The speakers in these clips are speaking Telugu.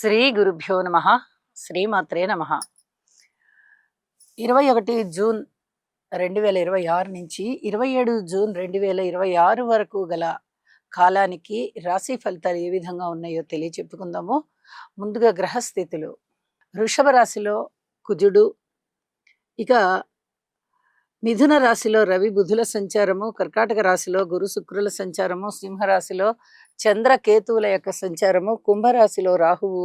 శ్రీ గురుభ్యో నమ. శ్రీమాత్రే నమ. 21 జూన్ 2026 నుంచి 27 జూన్ 2026 వరకు గల కాలానికి రాశి ఫలితాలు ఏ విధంగా ఉన్నాయో తెలియచెప్పుకుందాము. ముందుగా గ్రహస్థితులు. వృషభ రాశిలో కుజుడు, ఇక మిథున రాశిలో రవి బుధుల సంచారము, కర్కాటక రాశిలో గురు శుక్రుల సంచారము, సింహరాశిలో చంద్ర కేతువుల యొక్క సంచారము, కుంభరాశిలో రాహువు,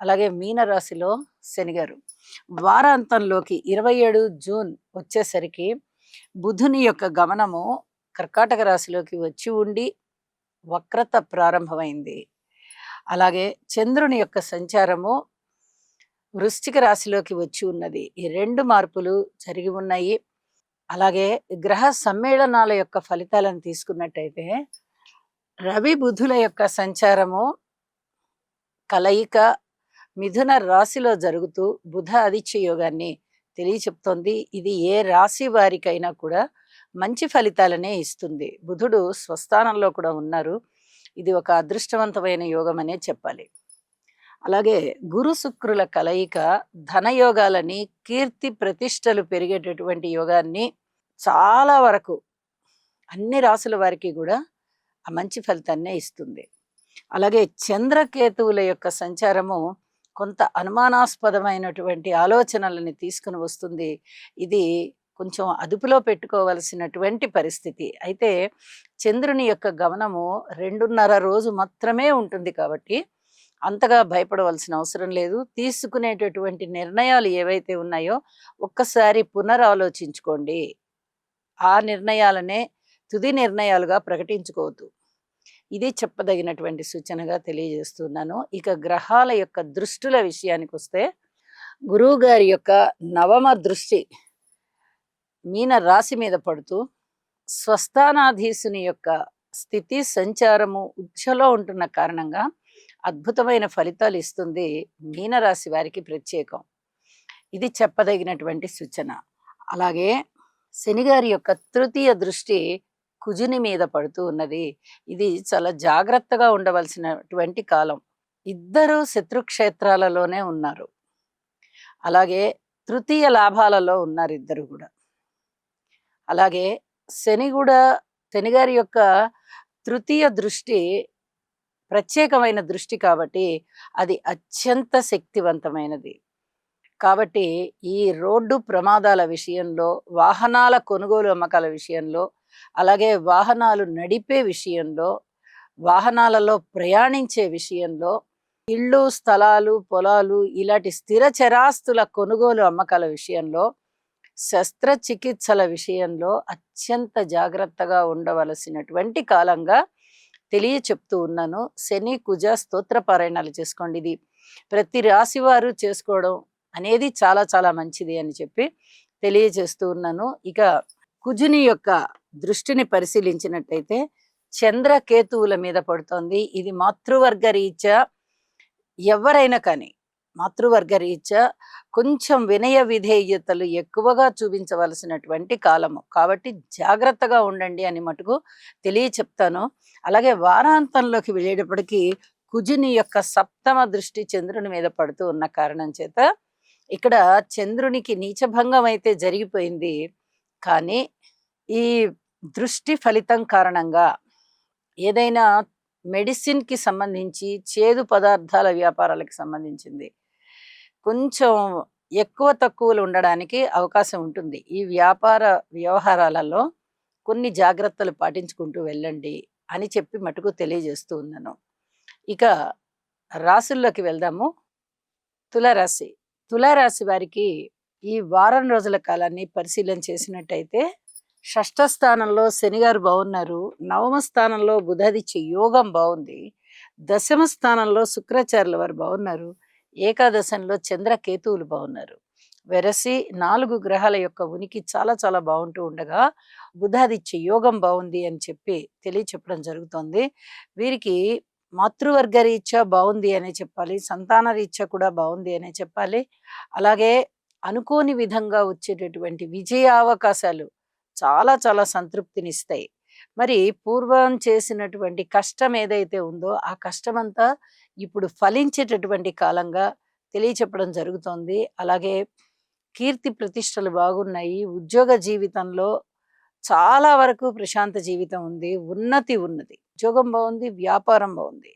అలాగే మీన రాశిలో శనిగారు. వారాంతంలోకి 27 జూన్ వచ్చేసరికి బుధుని యొక్క గమనము కర్కాటక రాశిలోకి వచ్చి ఉండి వక్రత ప్రారంభమైంది. అలాగే చంద్రుని యొక్క సంచారము వృశ్చిక రాశిలోకి వచ్చి ఉన్నది. ఈ రెండు మార్పులు జరిగి ఉన్నాయి. అలాగే గ్రహ సమ్మేళనాల యొక్క ఫలితాలను తీసుకున్నట్టయితే రవి బుధుల యొక్క సంచారము కలయిక మిథున రాశిలో జరుగుతూ బుధ ఆదిత్య యోగాన్ని తెలియచెప్తోంది. ఇది ఏ రాశి వారికైనా కూడా మంచి ఫలితాలనే ఇస్తుంది. బుధుడు స్వస్థానంలో కూడా ఉన్నారు. ఇది ఒక అదృష్టవంతమైన యోగం అనే చెప్పాలి. అలాగే గురు శుక్రుల కలయిక ధనయోగాలని, కీర్తి ప్రతిష్టలు పెరిగేటటువంటి యోగాన్ని చాలా వరకు అన్ని రాసుల వారికి కూడా ఆ మంచి ఫలితాన్నే ఇస్తుంది. అలాగే చంద్రకేతువుల యొక్క సంచారము కొంత అనుమానాస్పదమైనటువంటి ఆలోచనలని తీసుకుని వస్తుంది. ఇది కొంచెం అదుపులో పెట్టుకోవలసినటువంటి పరిస్థితి. అయితే చంద్రుని యొక్క గమనము 2.5 రోజు మాత్రమే ఉంటుంది కాబట్టి అంతగా భయపడవలసిన అవసరం లేదు. తీసుకునేటటువంటి నిర్ణయాలు ఏవైతే ఉన్నాయో ఒక్కసారి పునరాలోచించుకోండి. ఆ నిర్ణయాలనే తుది నిర్ణయాలుగా ప్రకటించుకోవద్దు. ఇది చెప్పదగినటువంటి సూచనగా తెలియజేస్తున్నాను. ఇక గ్రహాల యొక్క దృష్టుల విషయానికి వస్తే గురువు గారి యొక్క నవమ దృష్టి మీన రాశి మీద పడుతూ స్వస్థానాధీశుని యొక్క స్థితి సంచారము ఉచ్చలో ఉంటున్న కారణంగా అద్భుతమైన ఫలితాలు ఇస్తుంది. మీనరాశి వారికి ప్రత్యేకం. ఇది చెప్పదగినటువంటి సూచన. అలాగే శనిగారి యొక్క తృతీయ దృష్టి కుజుని మీద పడుతూ ఉన్నది. ఇది చాలా జాగ్రత్తగా ఉండవలసినటువంటి కాలం. ఇద్దరు శత్రుక్షేత్రాలలోనే ఉన్నారు. అలాగే తృతీయ లాభాలలో ఉన్నారు ఇద్దరు కూడా. అలాగే శనిగారి యొక్క తృతీయ దృష్టి ప్రత్యేకమైన దృష్టి కాబట్టి అది అత్యంత శక్తివంతమైనది. కాబట్టి ఈ రోడ్డు ప్రమాదాల విషయంలో, వాహనాల కొనుగోలు అమ్మకాల విషయంలో, అలాగే వాహనాలు నడిపే విషయంలో, వాహనాలలో ప్రయాణించే విషయంలో, ఇళ్ళు, స్థలాలు, పొలాలు ఇలాంటి స్థిర చరాస్తుల కొనుగోలు అమ్మకాల విషయంలో, శస్త్రచికిత్సల విషయంలో అత్యంత జాగ్రత్తగా ఉండవలసినటువంటి కాలంగా తెలియచెప్తూ ఉన్నాను. శని కుజ స్తోత్ర పారాయణాలు చేసుకోండి. ఇది ప్రతి రాశి వారు చేసుకోవడం అనేది చాలా చాలా మంచిది అని చెప్పి తెలియజేస్తూ ఉన్నాను. ఇక కుజుని యొక్క దృష్టిని పరిశీలించినట్టయితే చంద్రకేతువుల మీద పడుతోంది. ఇది మాతృవర్గ రీత్యా ఎవరైనా కానీ మాతృవర్గ రీత్యా కొంచెం వినయ విధేయతలు ఎక్కువగా చూపించవలసినటువంటి కాలము కాబట్టి జాగ్రత్తగా ఉండండి అని మటుకు తెలియచెప్తాను. అలాగే వారాంతంలోకి వెళ్ళేటప్పటికీ కుజుని యొక్క సప్తమ దృష్టి చంద్రుని మీద పడుతూ ఉన్న కారణం చేత ఇక్కడ చంద్రునికి నీచభంగం అయితే జరిగిపోయింది. కానీ ఈ దృష్టి ఫలితం కారణంగా ఏదైనా మెడిసిన్కి సంబంధించి, చేదు పదార్థాల వ్యాపారాలకు సంబంధించింది కొంచెం ఎక్కువ తక్కువలు ఉండడానికి అవకాశం ఉంటుంది. ఈ వ్యాపార వ్యవహారాలలో కొన్ని జాగ్రత్తలు పాటించుకుంటూ వెళ్ళండి అని చెప్పి మటుకు తెలియజేస్తూ ఉన్నాను. ఇక రాశుల్లోకి వెళ్దాము. తులారాశి. తులారాశి వారికి ఈ వారం రోజుల కాలాన్ని పరిశీలన చేసినట్టయితే షష్ఠ స్థానంలో శనిగారు బాగున్నారు. నవమ స్థానంలో బుధాదిత్య యోగం బాగుంది. దశమ స్థానంలో శుక్రాచార్యుల వారు బాగున్నారు. ఏకాదశంలో చంద్రకేతువులు బాగున్నారు. వెరసి 4 గ్రహాల యొక్క ఉనికి చాలా చాలా బాగుంటూ ఉండగా బుధాదిత్య యోగం బాగుంది అని చెప్పి తెలియచెప్పడం జరుగుతోంది. వీరికి మాతృవర్గ రీత్యా బాగుంది అనే చెప్పాలి, సంతాన రీత్యా కూడా బాగుంది అనే చెప్పాలి. అలాగే అనుకోని విధంగా వచ్చేటటువంటి విజయావకాశాలు చాలా చాలా సంతృప్తినిస్తాయి. మరి పూర్వం చేసినటువంటి కష్టం ఏదైతే ఉందో, ఆ కష్టమంతా ఇప్పుడు ఫలించేటటువంటి కాలంగా తెలియచెప్పడం జరుగుతోంది. అలాగే కీర్తి ప్రతిష్టలు బాగున్నాయి. ఉద్యోగ జీవితంలో చాలా వరకు ప్రశాంత జీవితం ఉంది. ఉన్నతి ఉన్నది. ఉద్యోగం బావుంది, వ్యాపారం బావుంది.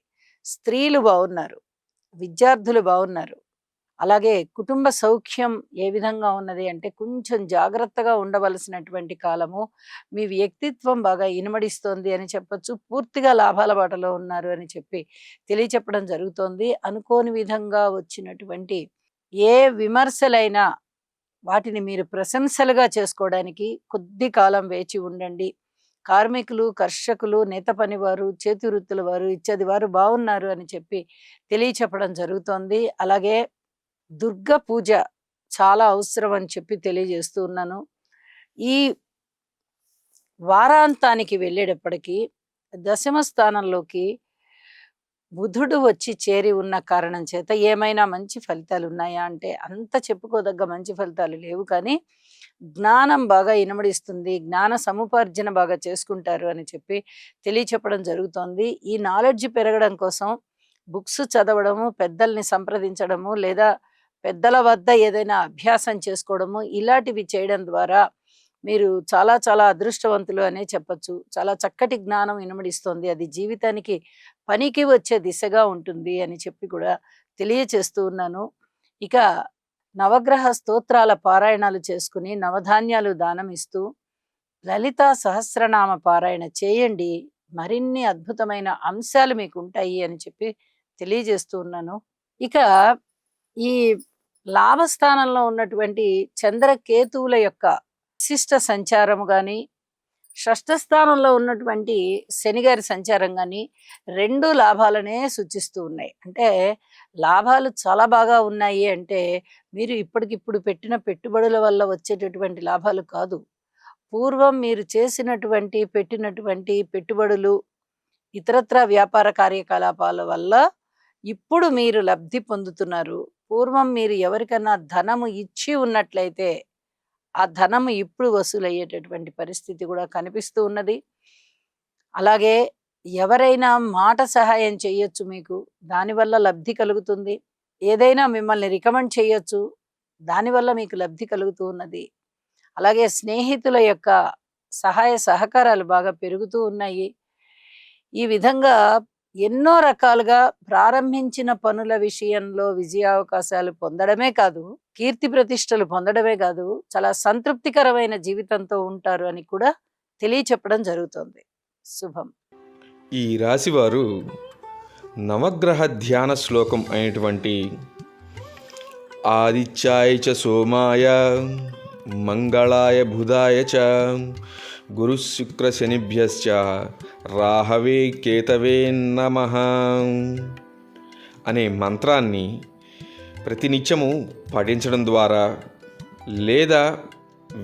స్త్రీలు బావున్నారు. విద్యార్థులు బావున్నారు. అలాగే కుటుంబ సౌఖ్యం ఏ విధంగా ఉన్నది అంటే, కొంచెం జాగ్రత్తగా ఉండవలసినటువంటి కాలము. మీ వ్యక్తిత్వం బాగా ఇనుమడిస్తోంది అని చెప్పొచ్చు. పూర్తిగా లాభాల బాటలో ఉన్నారు అని చెప్పి తెలియచెప్పడం జరుగుతోంది. అనుకోని విధంగా వచ్చినటువంటి ఏ విమర్శలైనా వాటిని మీరు ప్రశంసలుగా చేసుకోవడానికి కొద్ది కాలం వేచి ఉండండి. కార్మికులు, కర్షకులు, నేత పనివారు, చేతి వృత్తుల వారు, ఇత్యాది వారు బావున్నారు అని చెప్పి తెలియచెప్పడం జరుగుతోంది. అలాగే దుర్గ పూజ చాలా అవసరం అని చెప్పి తెలియజేస్తూ ఉన్నాను. ఈ వారాంతానికి వెళ్ళేటప్పటికి దశమ స్థానంలోకి బుధుడు వచ్చి చేరి ఉన్న కారణం చేత ఏమైనా మంచి ఫలితాలు ఉన్నాయా అంటే, అంత చెప్పుకోదగ్గ మంచి ఫలితాలు లేవు. కానీ జ్ఞానం బాగా ఇనమడిస్తుంది. జ్ఞాన సముపార్జన బాగా చేసుకుంటారు అని చెప్పి తెలియచెప్పడం జరుగుతోంది. ఈ నాలెడ్జ్ పెరగడం కోసం బుక్స్ చదవడము, పెద్దల్ని సంప్రదించడము, లేదా పెద్దల వద్ద ఏదైనా అభ్యాసం చేసుకోవడము, ఇలాంటివి చేయడం ద్వారా మీరు చాలా చాలా అదృష్టవంతులు అనే చెప్పొచ్చు. చాలా చక్కటి జ్ఞానం ఇనుమడిస్తోంది. అది జీవితానికి పనికి వచ్చే దిశగా ఉంటుంది అని చెప్పి కూడా తెలియచేస్తూ ఉన్నాను. ఇక నవగ్రహ స్తోత్రాల పారాయణాలు చేసుకుని, నవధాన్యాలు దానం ఇస్తూ, లలితా సహస్రనామ పారాయణ చేయండి. మరిన్ని అద్భుతమైన అంశాలు మీకు ఉంటాయి అని చెప్పి తెలియజేస్తూ ఉన్నాను. ఇక ఈ లాభస్థానంలో ఉన్నటువంటి చంద్రకేతువుల యొక్క విశిష్ట సంచారము గాని, షష్ఠ స్థానంలో ఉన్నటువంటి శనిగారి సంచారం గాని 2 లాభాలనే సూచిస్తూ ఉన్నాయి. అంటే లాభాలు చాలా బాగా ఉన్నాయి అంటే, మీరు ఇప్పటికిప్పుడు పెట్టిన పెట్టుబడుల వల్ల వచ్చేటటువంటి లాభాలు కాదు. పూర్వం మీరు చేసినటువంటి, పెట్టినటువంటి పెట్టుబడులు, ఇతరత్రా వ్యాపార కార్యకలాపాల వల్ల ఇప్పుడు మీరు లబ్ధి పొందుతున్నారు. పూర్వం మీరు ఎవరికన్నా ధనము ఇచ్చి ఉన్నట్లయితే, ఆ ధనము ఇప్పుడు వసూలయ్యేటటువంటి పరిస్థితి కూడా కనిపిస్తూ ఉన్నది. అలాగే ఎవరైనా మాట సహాయం చేయొచ్చు మీకు. దానివల్ల లబ్ధి కలుగుతుంది. ఏదైనా మిమ్మల్ని రికమెండ్ చేయొచ్చు. దానివల్ల మీకు లబ్ధి కలుగుతూ ఉన్నది. అలాగే స్నేహితుల యొక్క సహాయ సహకారాలు బాగా పెరుగుతూ ఉన్నాయి. ఈ విధంగా ఎన్నో రకాలుగా ప్రారంభించిన పనుల విషయంలో విజయావకాశాలు పొందడమే కాదు, కీర్తి ప్రతిష్టలు పొందడమే కాదు, చాలా సంతృప్తికరమైన జీవితంతో ఉంటారు అని కూడా తెలియచెప్పడం జరుగుతుంది. శుభం. ఈ రాశివారు నవగ్రహ ధ్యాన శ్లోకం అయినటువంటి ఆదిత్యాయ చ సోమాయ మంగళాయ బుధాయ చ గురు శుక్ర శనిభ్యశ్చ రాహవే కేతవే నమః అనే మంత్రాన్ని ప్రతినిత్యము పఠించడం ద్వారా లేదా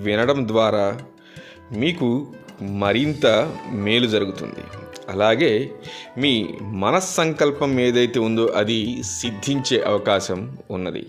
వినడం ద్వారా మీకు మరింత మేలు జరుగుతుంది. అలాగే మీ మనస్సంకల్పం ఏదైతే ఉందో అది సిద్ధించే అవకాశం ఉన్నది.